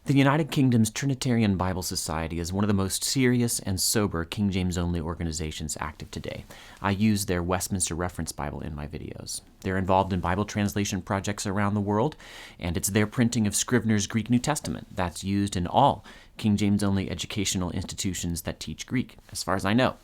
The United Kingdom's Trinitarian Bible Society is one of the most serious and sober King James-only organizations active today. I use their Westminster Reference Bible in my videos. They're involved in Bible translation projects around the world, and it's their printing of Scrivener's Greek New Testament that's used in all King James-only educational institutions that teach Greek, as far as I know.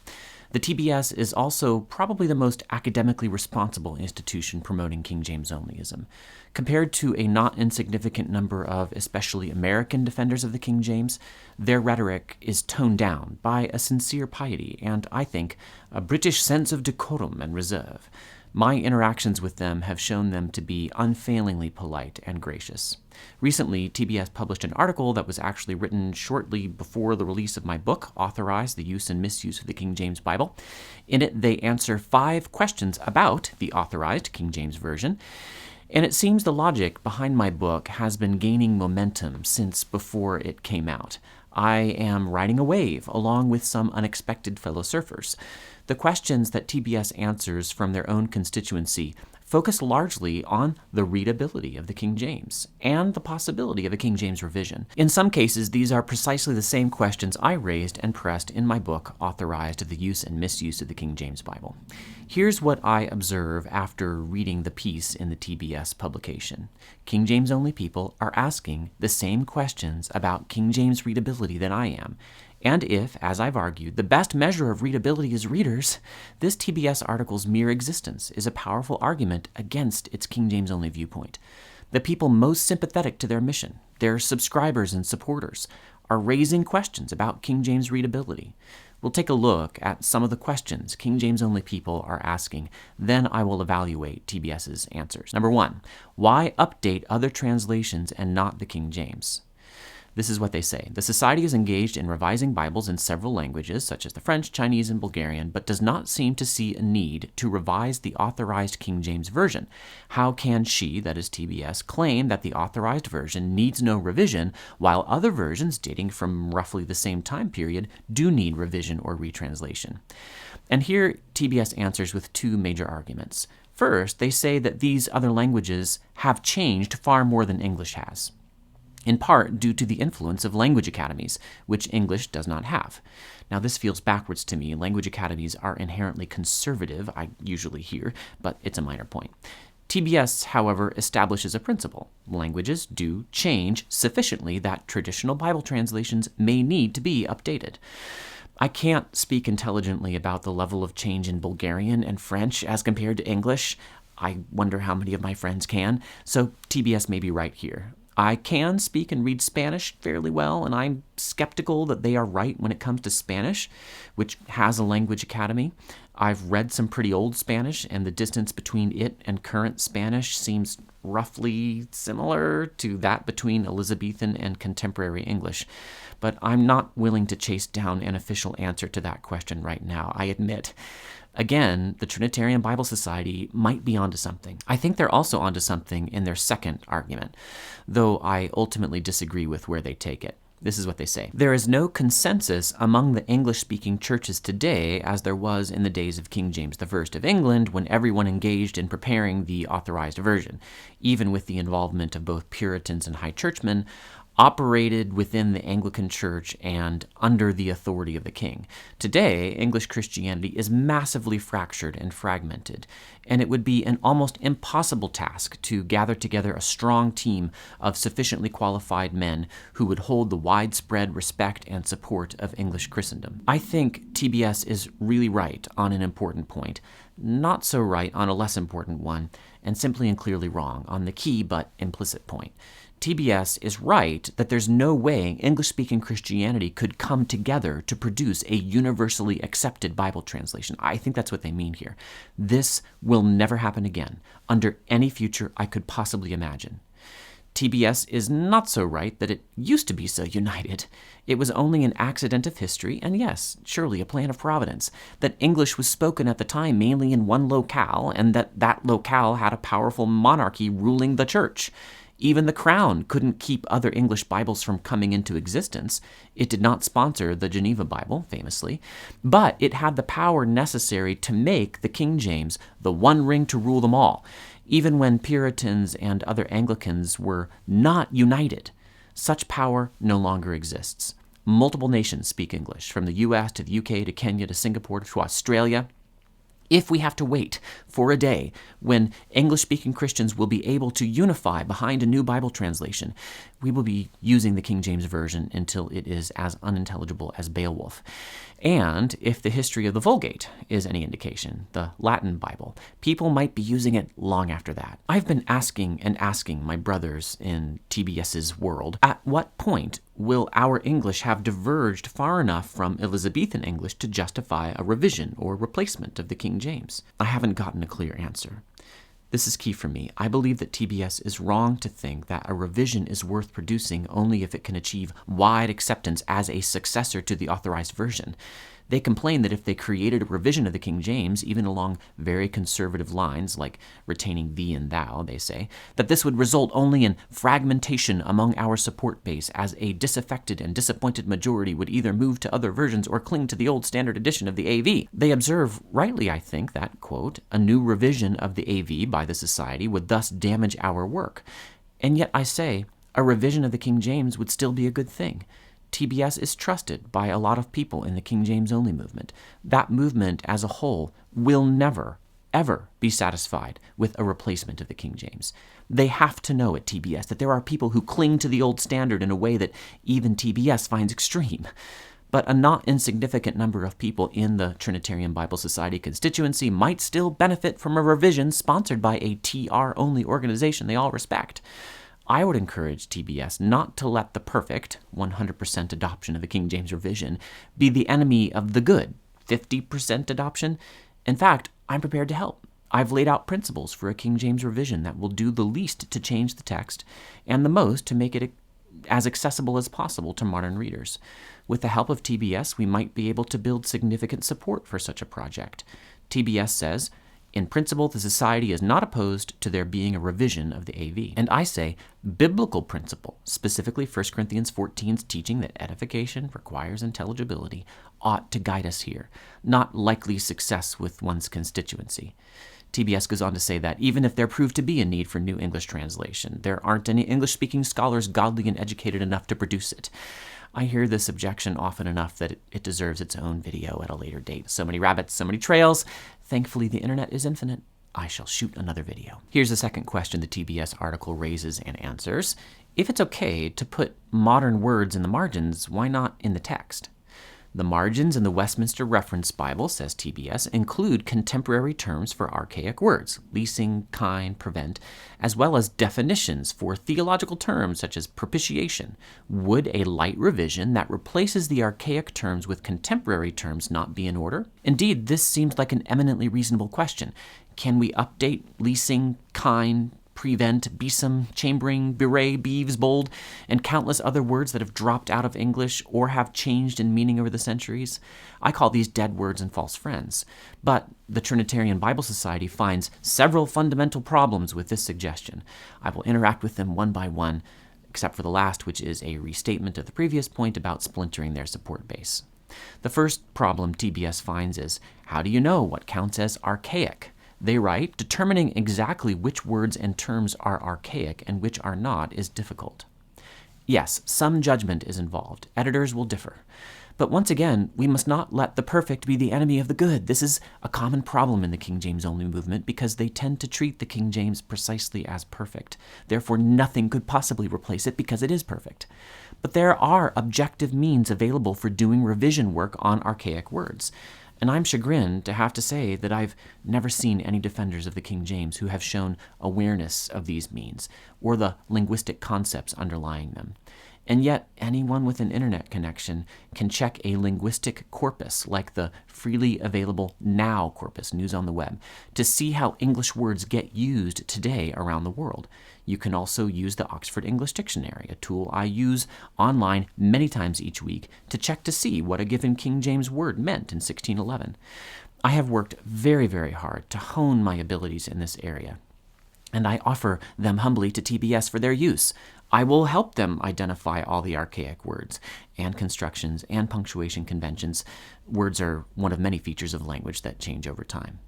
The TBS is also probably the most academically responsible institution promoting King James-onlyism. Compared to a not insignificant number of especially American defenders of the King James, their rhetoric is toned down by a sincere piety and, I think, a British sense of decorum and reserve. My interactions with them have shown them to be unfailingly polite and gracious. Recently, TBS published an article that was actually written shortly before the release of my book, Authorized: The Use and Misuse of the King James Bible. In it, they answer 5 questions about the Authorized King James Version. And it seems the logic behind my book has been gaining momentum since before it came out. I am riding a wave along with some unexpected fellow surfers. The questions that TBS answers from their own constituency focus largely on the readability of the King James and the possibility of a King James revision. In some cases, these are precisely the same questions I raised and pressed in my book, Authorized: The Use and Misuse of the King James Bible. Here's what I observe after reading the piece in the TBS publication. King James-only people are asking the same questions about King James readability that I am. And if, as I've argued, the best measure of readability is readers, this TBS article's mere existence is a powerful argument against its King James-only viewpoint. The people most sympathetic to their mission, their subscribers and supporters, are raising questions about King James readability. We'll take a look at some of the questions King James-only people are asking, then I will evaluate TBS's answers. Number 1, why update other translations and not the King James? This is what they say. The Society is engaged in revising Bibles in several languages, such as the French, Chinese, and Bulgarian, but does not seem to see a need to revise the Authorized King James Version. How can she, that is TBS, claim that the Authorized Version needs no revision, while other versions, dating from roughly the same time period, do need revision or retranslation? And here, TBS answers with 2 major arguments. First, they say that these other languages have changed far more than English has, in part due to the influence of language academies, which English does not have. Now, this feels backwards to me. Language academies are inherently conservative, I usually hear, but it's a minor point. TBS, however, establishes a principle. Languages do change sufficiently that traditional Bible translations may need to be updated. I can't speak intelligently about the level of change in Bulgarian and French as compared to English. I wonder how many of my friends can, so TBS may be right here. I can speak and read Spanish fairly well, and I'm skeptical that they are right when it comes to Spanish, which has a language academy. I've read some pretty old Spanish, and the distance between it and current Spanish seems roughly similar to that between Elizabethan and contemporary English. But I'm not willing to chase down an official answer to that question right now, I admit. Again, the Trinitarian Bible Society might be onto something. I think they're also onto something in their second argument, though I ultimately disagree with where they take it. This is what they say. There is no consensus among the English-speaking churches today as there was in the days of King James I of England when everyone engaged in preparing the Authorized Version, even with the involvement of both Puritans and High Churchmen, operated within the Anglican Church and under the authority of the king. Today, English Christianity is massively fractured and fragmented, and it would be an almost impossible task to gather together a strong team of sufficiently qualified men who would hold the widespread respect and support of English Christendom. I think TBS is really right on an important point, not so right on a less important one, and simply and clearly wrong on the key but implicit point. TBS is right that there's no way English-speaking Christianity could come together to produce a universally accepted Bible translation. I think that's what they mean here. This will never happen again, under any future I could possibly imagine. TBS is not so right that it used to be so united. It was only an accident of history, and yes, surely a plan of providence, that English was spoken at the time mainly in one locale, and that locale had a powerful monarchy ruling the church. Even the Crown couldn't keep other English Bibles from coming into existence. It did not sponsor the Geneva Bible, famously, but it had the power necessary to make the King James the one ring to rule them all, even when Puritans and other Anglicans were not united. Such power no longer exists. Multiple nations speak English, from the US to the UK to Kenya to Singapore to Australia. If we have to wait for a day when English-speaking Christians will be able to unify behind a new Bible translation, we will be using the King James Version until it is as unintelligible as Beowulf. And if the history of the Vulgate is any indication, the Latin Bible, people might be using it long after that. I've been asking my brothers in TBS's world, at what point will our English have diverged far enough from Elizabethan English to justify a revision or replacement of the King James? I haven't gotten a clear answer. This is key for me. I believe that TBS is wrong to think that a revision is worth producing only if it can achieve wide acceptance as a successor to the authorized version. They complain that if they created a revision of the King James, even along very conservative lines, like retaining thee and thou, they say, that this would result only in fragmentation among our support base, as a disaffected and disappointed majority would either move to other versions or cling to the old standard edition of the AV. They observe, rightly I think, that, quote, a new revision of the AV by the Society would thus damage our work. And yet I say, a revision of the King James would still be a good thing. TBS is trusted by a lot of people in the King James-Only movement. That movement as a whole will never, ever be satisfied with a replacement of the King James. They have to know at TBS that there are people who cling to the old standard in a way that even TBS finds extreme. But a not insignificant number of people in the Trinitarian Bible Society constituency might still benefit from a revision sponsored by a TR-only organization they all respect. I would encourage TBS not to let the perfect 100% adoption of the King James revision be the enemy of the good 50% adoption. In fact, I'm prepared to help. I've laid out principles for a King James revision that will do the least to change the text and the most to make it as accessible as possible to modern readers. With the help of TBS, we might be able to build significant support for such a project. TBS says, in principle, the Society is not opposed to there being a revision of the AV. And I say, biblical principle, specifically 1 Corinthians 14's teaching that edification requires intelligibility, ought to guide us here, not likely success with one's constituency. TBS goes on to say that even if there proved to be a need for new English translation, there aren't any English-speaking scholars godly and educated enough to produce it. I hear this objection often enough that it deserves its own video at a later date. So many rabbits, so many trails. Thankfully, the internet is infinite. I shall shoot another video. Here's the second question the TBS article raises and answers. If it's okay to put modern words in the margins, why not in the text? The margins in the Westminster Reference Bible, says TBS, include contemporary terms for archaic words, leasing, kind, prevent, as well as definitions for theological terms such as propitiation. Would a light revision that replaces the archaic terms with contemporary terms not be in order? Indeed, this seems like an eminently reasonable question. Can we update leasing, kind, prevent, besom, chambering, beret, beeves, bold, and countless other words that have dropped out of English or have changed in meaning over the centuries? I call these dead words and false friends. But the Trinitarian Bible Society finds several fundamental problems with this suggestion. I will interact with them one by one, except for the last, which is a restatement of the previous point about splintering their support base. The first problem TBS finds is, how do you know what counts as archaic? They write, determining exactly which words and terms are archaic and which are not is difficult. Yes, some judgment is involved. Editors will differ. But once again, we must not let the perfect be the enemy of the good. This is a common problem in the King James-only movement because they tend to treat the King James precisely as perfect. Therefore, nothing could possibly replace it because it is perfect. But there are objective means available for doing revision work on archaic words. And I'm chagrined to have to say that I've never seen any defenders of the King James who have shown awareness of these means or the linguistic concepts underlying them. And yet, anyone with an internet connection can check a linguistic corpus like the freely available Now corpus, News on the Web, to see how English words get used today around the world. You can also use the Oxford English Dictionary, a tool I use online many times each week to check to see what a given King James word meant in 1611. I have worked very, very hard to hone my abilities in this area, and I offer them humbly to TBS for their use. I will help them identify all the archaic words and constructions and punctuation conventions. Words are one of many features of language that change over time.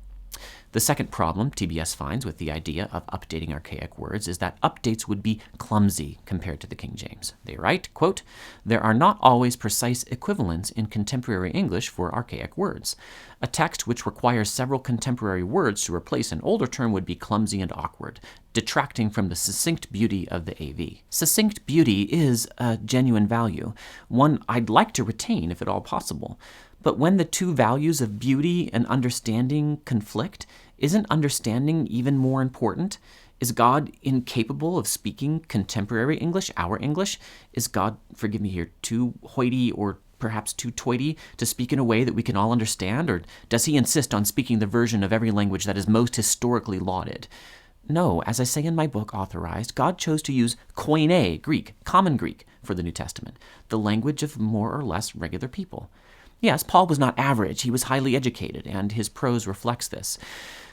The second problem TBS finds with the idea of updating archaic words is that updates would be clumsy compared to the King James. They write, quote, "There are not always precise equivalents in contemporary English for archaic words. A text which requires several contemporary words to replace an older term would be clumsy and awkward, detracting from the succinct beauty of the AV." Succinct beauty is a genuine value, one I'd like to retain if at all possible. But when the two values of beauty and understanding conflict, isn't understanding even more important? Is God incapable of speaking contemporary English, our English? Is God, forgive me here, too hoity or perhaps too toity to speak in a way that we can all understand? Or does he insist on speaking the version of every language that is most historically lauded? No, as I say in my book, Authorized, God chose to use Koine Greek, common Greek, for the New Testament, the language of more or less regular people. Yes, Paul was not average, he was highly educated, and his prose reflects this.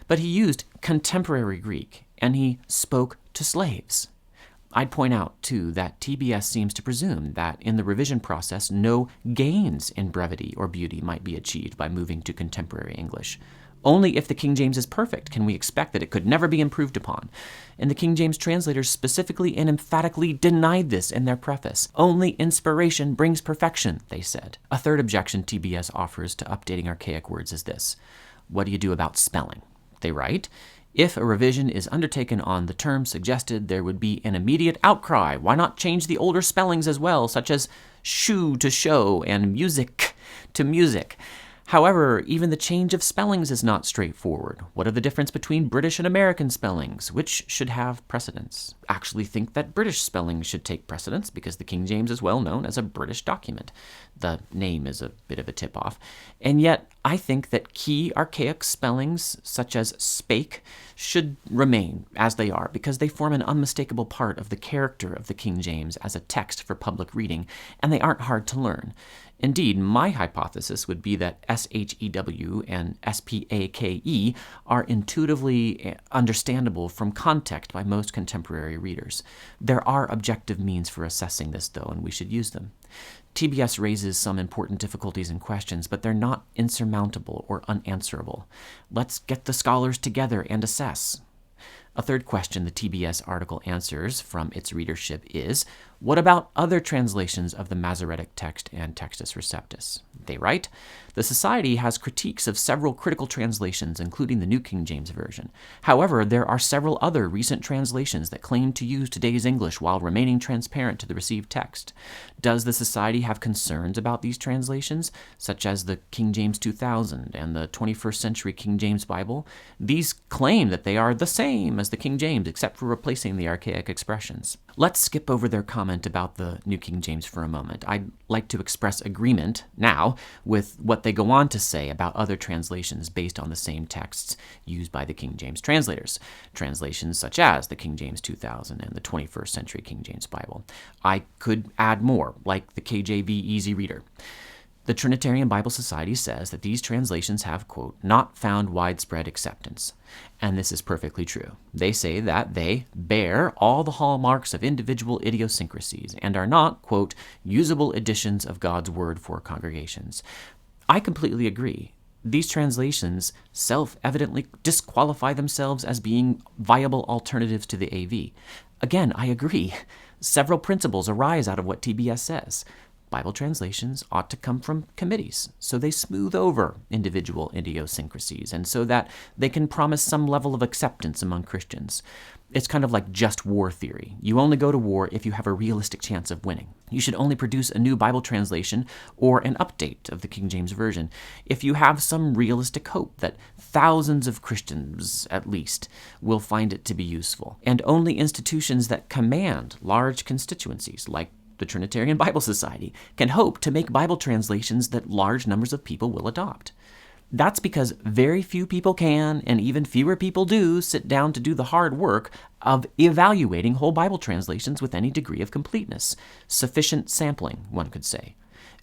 But he used contemporary Greek, and he spoke to slaves. I'd point out, too, that TBS seems to presume that in the revision process, no gains in brevity or beauty might be achieved by moving to contemporary English. Only if the King James is perfect can we expect that it could never be improved upon. And the King James translators specifically and emphatically denied this in their preface. Only inspiration brings perfection, they said. A third objection TBS offers to updating archaic words is this: what do you do about spelling? They write, "If a revision is undertaken on the terms suggested, there would be an immediate outcry. Why not change the older spellings as well, such as shoe to show and music to music?" However, even the change of spellings is not straightforward. What are the difference between British and American spellings? Which should have precedence? Actually think that British spelling should take precedence because the King James is well known as a British document. The name is a bit of a tip-off. And yet, I think that key archaic spellings, such as spake, should remain as they are because they form an unmistakable part of the character of the King James as a text for public reading, and they aren't hard to learn. Indeed, my hypothesis would be that SHEW and SPAKE are intuitively understandable from context by most contemporary readers. There are objective means for assessing this, though, and we should use them. TBS raises some important difficulties and questions, but they're not insurmountable or unanswerable. Let's get the scholars together and assess. A third question the TBS article answers from its readership is, what about other translations of the Masoretic text and Textus Receptus? They write, "The Society has critiques of several critical translations, including the New King James Version. However, there are several other recent translations that claim to use today's English while remaining transparent to the received text. Does the Society have concerns about these translations, such as the King James 2000 and the 21st Century King James Bible? These claim that they are the same as the King James, except for replacing the archaic expressions." Let's skip over their comment about the New King James for a moment. I'd like to express agreement now with what they go on to say about other translations based on the same texts used by the King James translators, translations such as the King James 2000 and the 21st Century King James Bible. I could add more, like the KJV Easy Reader. The Trinitarian Bible Society says that these translations have, quote, "not found widespread acceptance." And this is perfectly true. They say that they bear all the hallmarks of individual idiosyncrasies and are not, quote, "usable editions of God's Word for congregations." I completely agree. These translations self-evidently disqualify themselves as being viable alternatives to the AV. Again, I agree. Several principles arise out of what TBS says. Bible translations ought to come from committees, so they smooth over individual idiosyncrasies and so that they can promise some level of acceptance among Christians. It's kind of like just war theory. You only go to war if you have a realistic chance of winning. You should only produce a new Bible translation or an update of the King James Version if you have some realistic hope that thousands of Christians, at least, will find it to be useful. And only institutions that command large constituencies, like the Trinitarian Bible Society, can hope to make Bible translations that large numbers of people will adopt. That's because very few people can, and even fewer people do, sit down to do the hard work of evaluating whole Bible translations with any degree of completeness. Sufficient sampling, one could say.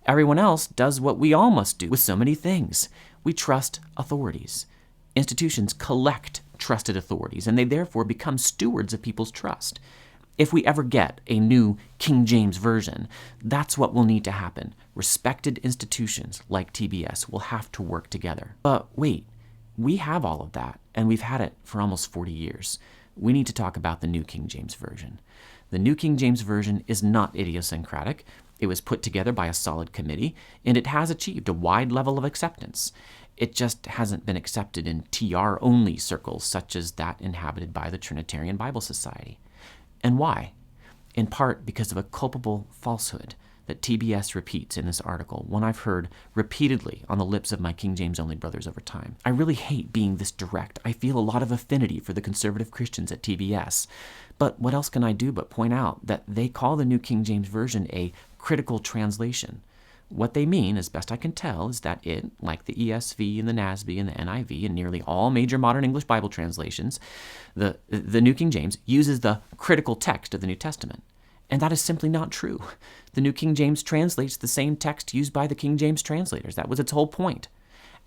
Everyone else does what we all must do with so many things. We trust authorities. Institutions collect trusted authorities, and they therefore become stewards of people's trust. If we ever get a new King James Version, that's what will need to happen. Respected institutions like TBS will have to work together. But wait, We have all of that, and we've had it for almost 40 years. We need to talk about the New King James Version. The New King James Version is not idiosyncratic. It was put together by a solid committee, and it has achieved a wide level of acceptance. It just hasn't been accepted in TR-only circles, such as that inhabited by the Trinitarian Bible Society. And why? In part because of a culpable falsehood that TBS repeats in this article, one I've heard repeatedly on the lips of my King James-only brothers over time. I really hate being this direct. I feel a lot of affinity for the conservative Christians at TBS. But what else can I do but point out that they call the New King James Version a critical translation? What they mean, as best I can tell, is that it, like the ESV and the NASB and the NIV and nearly all major modern English Bible translations, the New King James uses the critical text of the New Testament. And that is simply not true. The New King James translates the same text used by the King James translators. That was its whole point.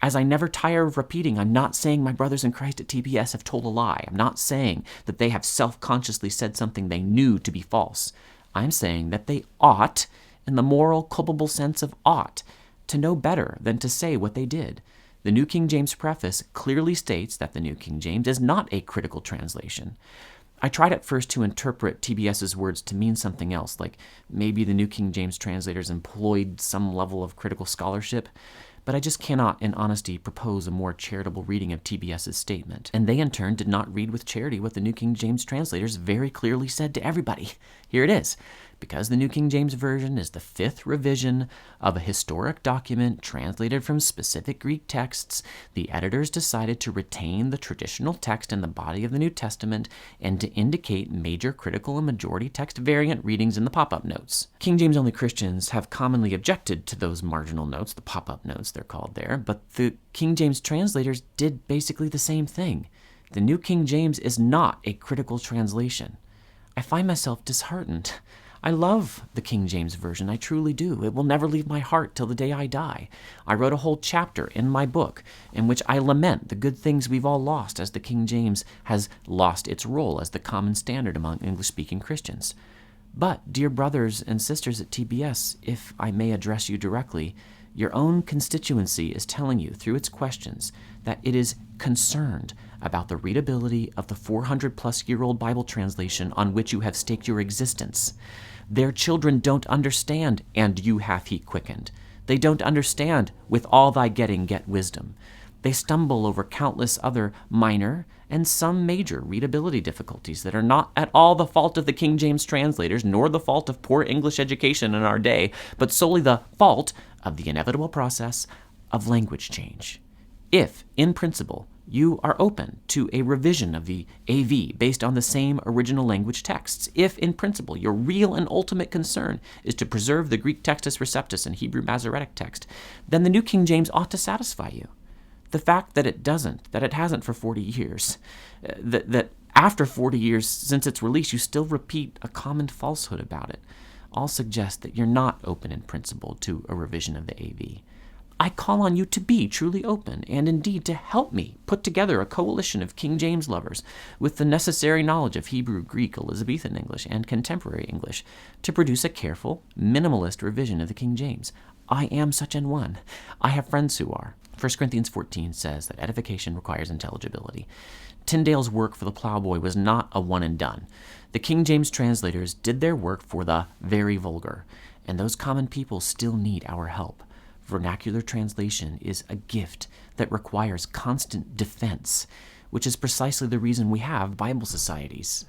As I never tire of repeating, I'm not saying my brothers in Christ at TBS have told a lie. I'm not saying that they have self-consciously said something they knew to be false. I'm saying that they ought, in the moral, culpable sense of ought, to know better than to say what they did. The New King James preface clearly states that the New King James is not a critical translation. I tried at first to interpret TBS's words to mean something else, like maybe the New King James translators employed some level of critical scholarship, but I just cannot, in honesty, propose a more charitable reading of TBS's statement. And they, in turn, did not read with charity what the New King James translators very clearly said to everybody. Here it is. Because the New King James Version is the 5th revision of a historic document translated from specific Greek texts, the editors decided to retain the traditional text in the body of the New Testament and to indicate major critical and majority text variant readings in the pop-up notes. King James-only Christians have commonly objected to those marginal notes, the pop-up notes they're called there, but the King James translators did basically the same thing. The New King James is not a critical translation. I find myself disheartened. I love the King James Version, I truly do. It will never leave my heart till the day I die. I wrote a whole chapter in my book in which I lament the good things we've all lost as the King James has lost its role as the common standard among English-speaking Christians. But, dear brothers and sisters at TBS, if I may address you directly, your own constituency is telling you through its questions that it is concerned about the readability of the 400-plus-year-old Bible translation on which you have staked your existence. Their children don't understand, and you hath he quickened. They don't understand, with all thy getting get wisdom. They stumble over countless other minor and some major readability difficulties that are not at all the fault of the King James translators, nor the fault of poor English education in our day, but solely the fault of the inevitable process of language change. If, in principle, you are open to a revision of the AV based on the same original language texts, if, in principle, your real and ultimate concern is to preserve the Greek Textus Receptus and Hebrew Masoretic text, then the New King James ought to satisfy you. The fact that it doesn't, that it hasn't for 40 years, that after 40 years since its release you still repeat a common falsehood about it, all suggest that you're not open in principle to a revision of the AV. I call on you to be truly open, and indeed to help me put together a coalition of King James lovers with the necessary knowledge of Hebrew, Greek, Elizabethan English, and contemporary English to produce a careful, minimalist revision of the King James. I am such an one. I have friends who are. 1 Corinthians 14 says that edification requires intelligibility. Tyndale's work for the Plowboy was not a one and done. The King James translators did their work for the very vulgar, and those common people still need our help. Vernacular translation is a gift that requires constant defense, which is precisely the reason we have Bible societies.